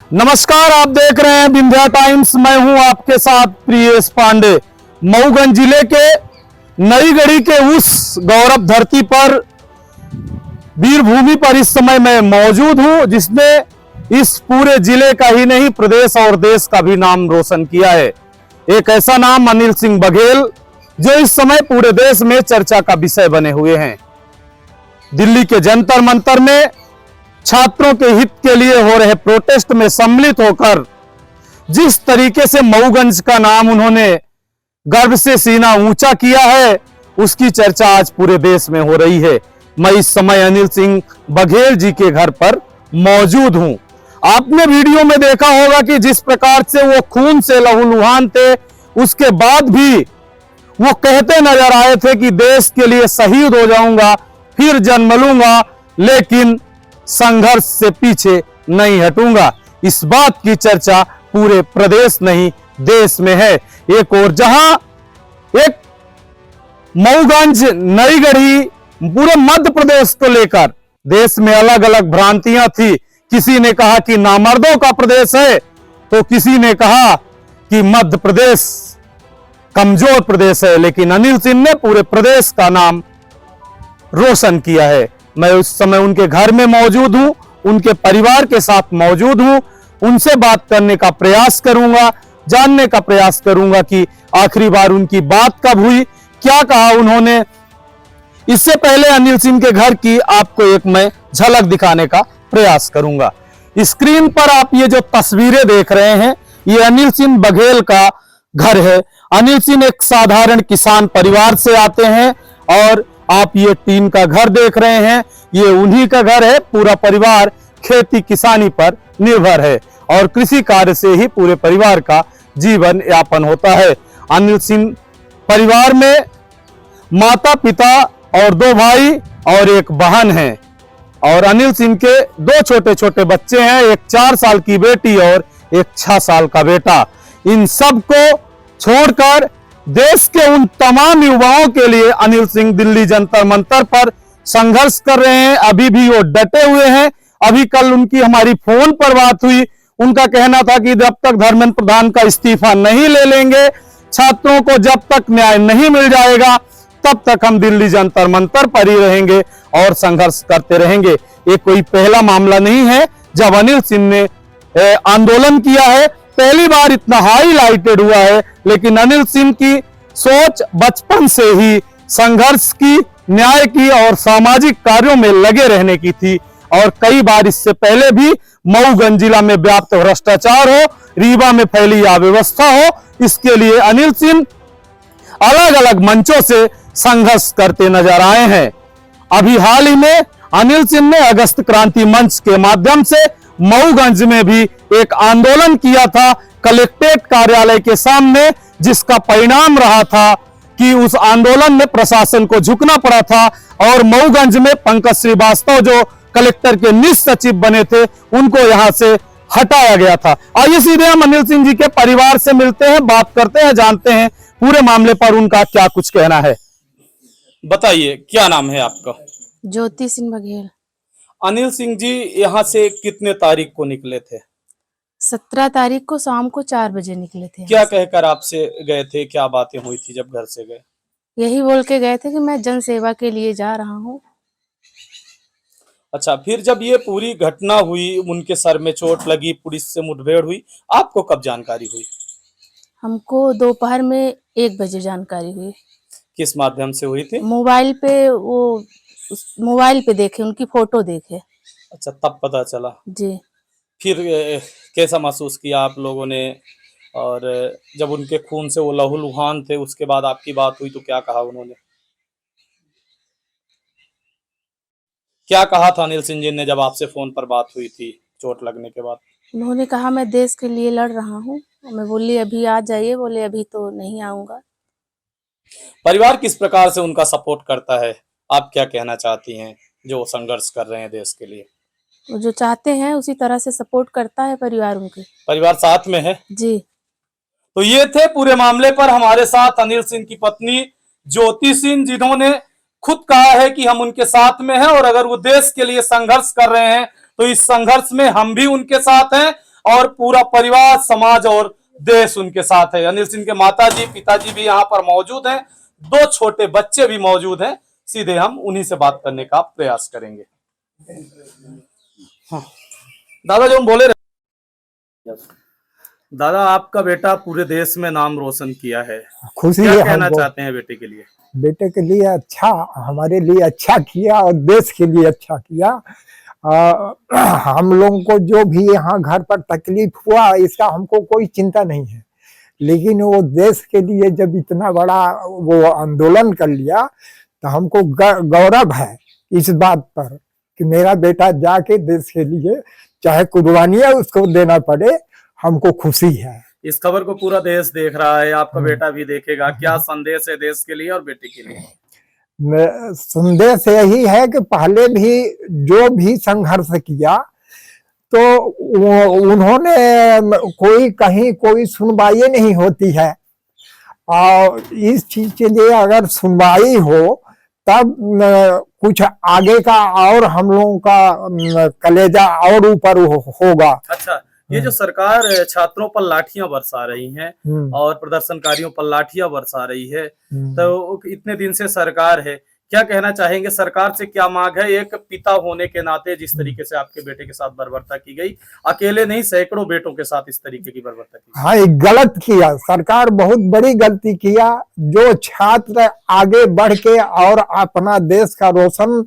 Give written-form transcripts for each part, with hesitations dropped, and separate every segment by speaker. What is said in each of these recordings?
Speaker 1: नमस्कार, आप देख रहे हैं विंध्या टाइम्स। मैं हूं आपके साथ प्रियेश पांडे। मऊगंज जिले के नईगढ़ी के उस गौरव धरती पर, वीर भूमि पर इस समय मैं मौजूद हूं, जिसने इस पूरे जिले का ही नहीं प्रदेश और देश का भी नाम रोशन किया है। एक ऐसा नाम अनिल सिंह बघेल, जो इस समय पूरे देश में चर्चा का विषय बने हुए हैं। दिल्ली के जंतर मंतर में छात्रों के हित के लिए हो रहे प्रोटेस्ट में सम्मिलित होकर जिस तरीके से मऊगंज का नाम उन्होंने गर्व से सीना ऊंचा किया है, उसकी चर्चा आज पूरे देश में हो रही है। मैं इस समय अनिल सिंह बघेल जी के घर पर मौजूद हूं। आपने वीडियो में देखा होगा कि जिस प्रकार से वो खून से लहूलुहान थे, उसके बाद भी वो कहते नजर आए थे कि देश के लिए शहीद हो जाऊंगा, फिर जन्म लूंगा, लेकिन संघर्ष से पीछे नहीं हटूंगा। इस बात की चर्चा पूरे प्रदेश नहीं देश में है। एक और जहां एक मऊगंज, नईगढ़ी, पूरे मध्य प्रदेश को लेकर देश में अलग अलग भ्रांतियां थी। किसी ने कहा कि नामर्दों का प्रदेश है, तो किसी ने कहा कि मध्य प्रदेश कमजोर प्रदेश है। लेकिन अनिल सिंह ने पूरे प्रदेश का नाम रोशन किया है। मैं उस समय उनके घर में मौजूद हूं, उनके परिवार के साथ मौजूद हूं। उनसे बात करने का प्रयास करूंगा, जानने का प्रयास करूंगा कि आखिरी बार उनकी बात कब हुई, क्या कहा उन्होंने। इससे पहले अनिल सिंह के घर की आपको एक मैं झलक दिखाने का प्रयास करूंगा। स्क्रीन पर आप ये जो तस्वीरें देख रहे हैं, ये अनिल सिंह बघेल का घर है। अनिल सिंह एक साधारण किसान परिवार से आते हैं और आप ये टीन का घर देख रहे हैं, ये उन्हीं का घर है। पूरा परिवार खेती किसानी पर निर्भर है और कृषि कार्य से ही पूरे परिवार का जीवन यापन होता है। अनिल सिंह परिवार में माता पिता और 2 भाई और एक बहन है और अनिल सिंह के 2 छोटे छोटे बच्चे हैं, एक 4 साल की बेटी और एक 6 साल का बेटा। इन सब को छोड़कर देश के उन तमाम युवाओं के लिए अनिल सिंह दिल्ली जंतर मंतर पर संघर्ष कर रहे हैं। अभी भी वो डटे हुए हैं। अभी कल उनकी हमारी फोन पर बात हुई, उनका कहना था कि जब तक धर्मेंद्र प्रधान का इस्तीफा नहीं ले लेंगे, छात्रों को जब तक न्याय नहीं मिल जाएगा, तब तक हम दिल्ली जंतर मंतर पर ही रहेंगे और संघर्ष करते रहेंगे। ये कोई पहला मामला नहीं है जब अनिल सिंह ने आंदोलन किया है। पहली बार इतना हाईलाइटेड हुआ है, लेकिन अनिल सिंह की सोच बचपन से ही संघर्ष की, न्याय की और सामाजिक कार्यों में लगे रहने की थी। और कई बार इससे पहले भी मऊगंज जिला में व्याप्त भ्रष्टाचार हो, रीवा में फैली अव्यवस्था हो, इसके लिए अनिल सिंह अलग अलग मंचों से संघर्ष करते नजर आए हैं। अभी हाल ही में अनिल सिंह ने अगस्त क्रांति मंच के माध्यम से मऊगंज में भी एक आंदोलन किया था कलेक्ट्रेट कार्यालय के सामने, जिसका परिणाम रहा था कि उस आंदोलन में प्रशासन को झुकना पड़ा था और मऊगंज में पंकज श्रीवास्तव, जो कलेक्टर के निज सचिव बने थे, उनको यहां से हटाया गया था। आइए सीधे हम अनिल सिंह जी के परिवार से मिलते हैं, बात करते हैं, जानते हैं पूरे मामले पर उनका क्या कुछ कहना है। बताइए, क्या नाम है आपका?
Speaker 2: ज्योति सिंह बघेल।
Speaker 1: अनिल सिंह जी यहाँ से कितने तारीख को निकले थे?
Speaker 2: 17 तारीख को शाम को 4 बजे निकले थे।
Speaker 1: क्या कहकर आपसे गए थे, क्या बातें हुई थी जब घर से गए?
Speaker 2: यही बोल के गए थे कि मैं जन सेवा के लिए जा रहा हूँ।
Speaker 1: अच्छा, फिर जब ये पूरी घटना हुई, उनके सर में चोट लगी, पुलिस से मुठभेड़ हुई, आपको कब जानकारी हुई?
Speaker 2: हमको दोपहर में 1 बजे जानकारी हुई।
Speaker 1: किस माध्यम से हुई थी?
Speaker 2: मोबाइल पे, वो मोबाइल पे देखे, उनकी फोटो देखे।
Speaker 1: अच्छा, तब पता चला।
Speaker 2: जी।
Speaker 1: फिर कैसा महसूस किया आप लोगों ने? और जब उनके खून से वो लहूलुहान थे, उसके बाद आपकी बात हुई तो क्या कहा उन्होंने? क्या कहा था अनिल सिंह जी ने जब आपसे फोन पर बात हुई थी चोट लगने के बाद?
Speaker 2: उन्होंने कहा मैं देश के लिए लड़ रहा हूँ। मैं बोली अभी आ जाइए, बोले अभी तो नहीं आऊंगा।
Speaker 1: परिवार किस प्रकार से उनका सपोर्ट करता है? आप क्या कहना चाहती हैं जो संघर्ष कर रहे हैं देश के लिए?
Speaker 2: वो जो चाहते हैं उसी तरह से सपोर्ट करता है परिवार, उनके
Speaker 1: परिवार साथ में है
Speaker 2: जी।
Speaker 1: तो ये थे पूरे मामले पर हमारे साथ अनिल सिंह की पत्नी ज्योति सिंह, जिन्होंने खुद कहा है कि हम उनके साथ में हैं और अगर वो देश के लिए संघर्ष कर रहे हैं तो इस संघर्ष में हम भी उनके साथ हैं। और पूरा परिवार, समाज और देश उनके साथ है। अनिल सिंह के माताजी, पिताजी भी यहाँ पर मौजूद हैं, 2 छोटे बच्चे भी मौजूद हैं। सीधे हम उन्हीं से बात करने का प्रयास करेंगे। हाँ। दादा, जो हम बोले रहे, दादा आपका बेटा पूरे देश में नाम रोशन किया है,
Speaker 3: खुशी
Speaker 1: क्या
Speaker 3: है
Speaker 1: कहना
Speaker 3: हमको।
Speaker 1: चाहते हैं बेटे के लिए?
Speaker 3: बेटे के लिए अच्छा, हमारे लिए अच्छा किया और देश के लिए अच्छा किया। हम लोगों को जो भी यहाँ घर पर तकलीफ हुआ इसका हमको कोई चिंता नहीं है, लेकिन वो देश के लिए जब इतना बड़ा वो आंदोलन कर लिया तो हमको गौरव है इस बात पर कि मेरा बेटा जाके देश के लिए चाहे कुर्बानियां उसको देना पड़े, हमको खुशी है।
Speaker 1: इस खबर को पूरा देश देख रहा है, आपका बेटा भी देखेगा, क्या संदेश है देश के लिए और बेटे के लिए?
Speaker 3: संदेश यही है कि पहले भी जो भी संघर्ष किया तो उन्होंने कोई कहीं कोई सुनवाई नहीं होती है, और इस चीज के लिए अगर सुनवाई हो तब कुछ आगे का और हम लोगों का कलेजा और ऊपर होगा।
Speaker 1: अच्छा, ये जो सरकार छात्रों पर लाठियां बरसा रही है और प्रदर्शनकारियों पर लाठियां बरसा रही है, तो इतने दिन से सरकार है, क्या कहना चाहेंगे? सरकार से क्या मांग है? एक पिता होने के नाते जिस तरीके से आपके बेटे के साथ बर्बरता की गई, अकेले नहीं सैकड़ों बेटों के साथ इस तरीके की बर्बरता की।
Speaker 3: हाँ, एक गलत किया, सरकार बहुत बड़ी गलती किया। जो छात्र आगे बढ़ के और अपना देश का रोशन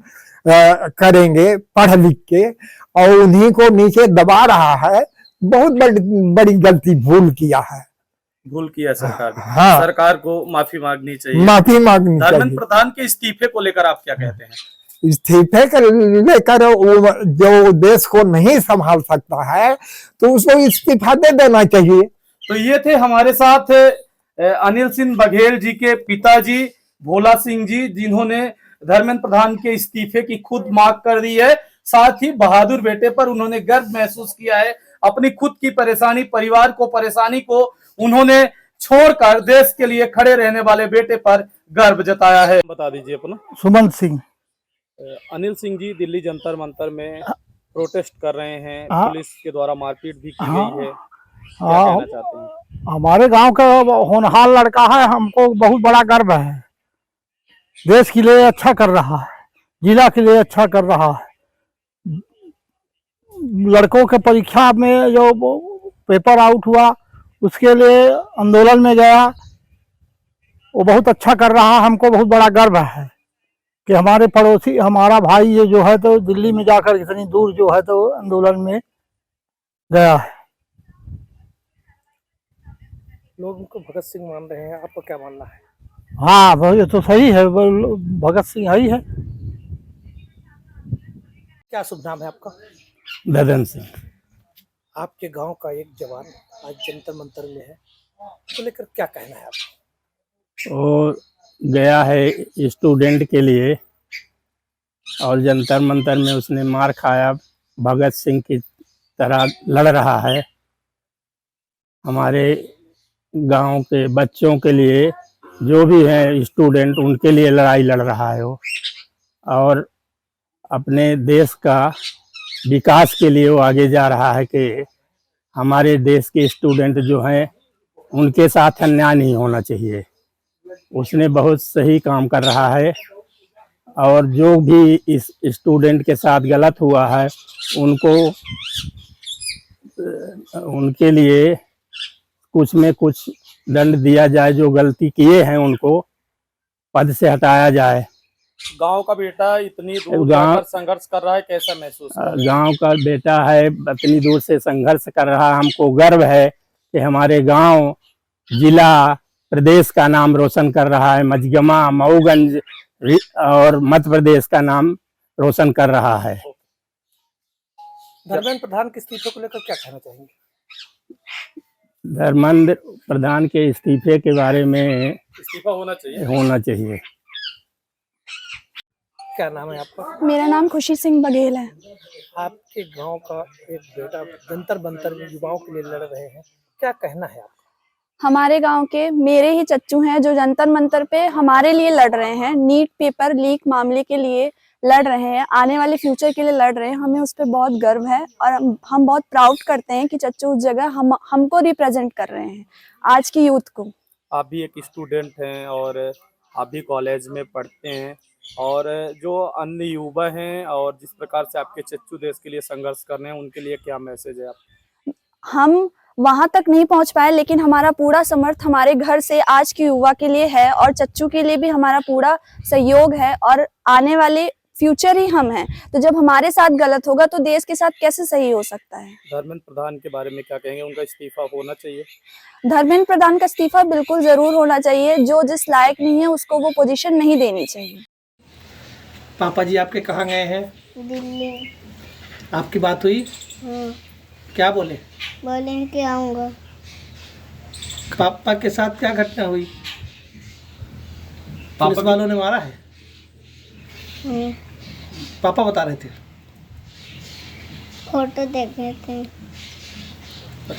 Speaker 3: करेंगे पढ़ लिख के, और उन्हीं को नीचे दबा रहा है, बहुत बड़ी गलती भूल किया है।
Speaker 1: भूल किया सरकार ने।
Speaker 3: हाँ,
Speaker 1: सरकार को माफी मांगनी चाहिए।
Speaker 3: माफी मांगनी चाहिए।
Speaker 1: धर्मेंद्र प्रधान के इस्तीफे को लेकर आप क्या कहते हैं?
Speaker 3: इस्तीफे को लेकर जो देश को नहीं संभाल सकता है तो उसको इस्तीफा दे देना चाहिए।
Speaker 1: तो ये थे हमारे साथ अनिल सिंह बघेल जी के पिताजी भोला सिंह जी, जिन्होंने धर्मेंद्र प्रधान के इस्तीफे की खुद मांग कर दी है। साथ ही बहादुर बेटे पर उन्होंने गर्व महसूस किया है। अपनी खुद की परेशानी, परिवार को परेशानी को उन्होंने छोड़कर देश के लिए खड़े रहने वाले बेटे पर गर्व जताया है। बता दीजिए अपना।
Speaker 3: सुमन सिंह।
Speaker 1: अनिल सिंह जी दिल्ली जंतर मंतर में प्रोटेस्ट कर रहे हैं,
Speaker 3: हाँ,
Speaker 1: पुलिस के द्वारा मारपीट भी की
Speaker 3: हाँ,
Speaker 1: गई है, क्या कहना चाहते हैं?
Speaker 3: हमारे गांव का होनहार लड़का है, हमको बहुत बड़ा गर्व है। देश के लिए अच्छा कर रहा है, जिला के लिए अच्छा कर रहा है। लड़कों के परीक्षा में जो पेपर आउट हुआ उसके लिए आंदोलन में गया, वो बहुत अच्छा कर रहा है। हमको बहुत बड़ा गर्व है कि हमारे पड़ोसी, हमारा भाई ये जो है तो दिल्ली में जाकर इतनी दूर जो है तो आंदोलन में गया है।
Speaker 4: लोग उनको भगत सिंह मान रहे हैं, आपका क्या मानना है?
Speaker 3: हाँ, ये तो सही है, भगत सिंह ही है।
Speaker 4: क्या शुभ नाम है आपका?
Speaker 3: ददन सिंह।
Speaker 4: आपके गांव का एक जवान आज जंतर मंतर में है, तो लेकर क्या कहना है आपका?
Speaker 5: वो गया है स्टूडेंट के लिए और जंतर मंतर में उसने मार खाया, भगत सिंह की तरह लड़ रहा है। हमारे गांव के बच्चों के लिए, जो भी हैं स्टूडेंट, उनके लिए लड़ाई लड़ रहा है वो, और अपने देश का विकास के लिए वो आगे जा रहा है कि हमारे देश के स्टूडेंट जो हैं उनके साथ अन्याय नहीं होना चाहिए। उसने बहुत सही काम कर रहा है, और जो भी इस स्टूडेंट के साथ गलत हुआ है उनको, उनके लिए कुछ में कुछ दंड दिया जाए। जो गलती किए हैं उनको पद से हटाया जाए।
Speaker 1: गांव का बेटा इतनी दूर
Speaker 5: गांव-
Speaker 1: जाकर संघर्ष कर रहा है, कैसा महसूस कर रहा है?
Speaker 5: गांव का बेटा है, इतनी दूर से संघर्ष कर रहा है। हमको गर्व है कि हमारे गांव, जिला, प्रदेश का नाम रोशन कर रहा है। मझगमा, मऊगंज और मध्य प्रदेश का नाम रोशन कर रहा है।
Speaker 4: धर्मेंद्र प्रधान के इस्तीफे को लेकर क्या कहना चाहेंगे?
Speaker 5: धर्मेंद्र प्रधान के इस्तीफे के बारे में
Speaker 1: इस्तीफा होना चाहिए।
Speaker 5: होना चाहिए।
Speaker 4: क्या नाम है आपका?
Speaker 6: मेरा नाम खुशी सिंह बघेल है।
Speaker 4: आपके गांव का एक बेटा जंतर मंतर में युवाओं के लिए लड़ रहे हैं, क्या कहना है आपका?
Speaker 6: हमारे गांव के मेरे ही चच्चू हैं जो जंतर मंतर पे हमारे लिए लड़ रहे हैं। नीट पेपर लीक मामले के लिए लड़ रहे हैं, आने वाले फ्यूचर के लिए लड़ रहे हैं, हमें उस पर बहुत गर्व है और हम बहुत प्राउड करते हैं कि चच्चू उस जगह हमको रिप्रेजेंट कर रहे हैं, आज की यूथ को।
Speaker 1: आप भी एक स्टूडेंट हैं और आप भी कॉलेज में पढ़ते हैं, और जो अन्य युवा हैं और जिस प्रकार से आपके चच्चू देश के लिए संघर्ष कर रहे हैं, उनके लिए क्या मैसेज है आप?
Speaker 6: हम वहां तक नहीं पहुंच पाए, लेकिन हमारा पूरा समर्थ हमारे घर से आज के युवा के लिए है और चच्चू के लिए भी हमारा पूरा सहयोग है, और आने वाले फ्यूचर ही हम हैं। तो जब हमारे साथ गलत होगा तो देश के साथ कैसे सही हो सकता है।
Speaker 1: धर्मेंद्र प्रधान के बारे में क्या कहेंगे? उनका इस्तीफा होना चाहिए?
Speaker 6: धर्मेंद्र प्रधान का इस्तीफा बिल्कुल जरूर होना चाहिए। जो जिस लायक नहीं है उसको वो पोजीशन नहीं देनी चाहिए।
Speaker 4: पापा जी आपके कहाँ गए हैं?
Speaker 7: दिल्ली।
Speaker 4: आपकी बात हुई?
Speaker 7: हाँ,
Speaker 4: क्या बोले?
Speaker 7: बोले कि आऊँगा।
Speaker 4: पापा के साथ क्या घटना हुई? पुलिस वालों ने मारा है?
Speaker 7: हाँ,
Speaker 4: पापा बता रहे थे।
Speaker 7: फोटो देखे थे।